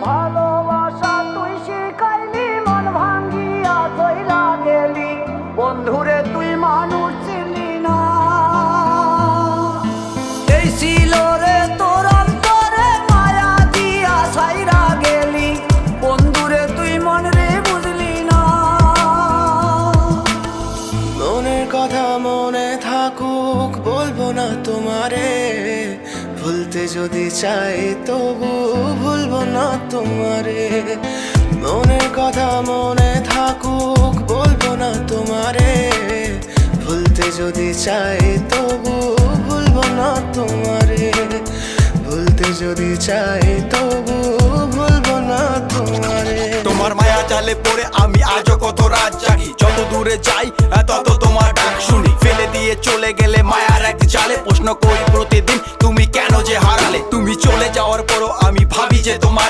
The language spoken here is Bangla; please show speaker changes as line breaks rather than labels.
ভালোবাসা তুই শিখাইলি, মন ভাঙ্গিয়া চইলা গেলি, বন্ধুরে তুই মানুষ ছিলি না। এই ছিল রে তোর অন্তরে মায়া দিয়া ছাইরা গেলি, বন্ধুরে তুই মন রে বুঝলি না।
মনের কথা মনে থাকুক বলবো না তোমারে, ভুলতে যদি চাই তবু ভুলবো না তোমারে। মনের কথা মনে থাকুক বলবো না তোমারে, ভুলতে যদি চাই তবু ভুলবো না তোমারে। ভুলতে যদি চাই তবু ভুলবো না তোমারে।
তোমার মায়া জালে পড়ে আমি আজও কত রাত জাগি, যত দূরে যাই তত তোমার ডাক শুনি। ফেলে দিয়ে চলে গেলে মায়ার এক জালে, প্রশ্ন করি প্রতিদিন তুমি কেন যে হারালে। তুমি চলে যাওয়ার পরও আমি ভাবি যে তোমারে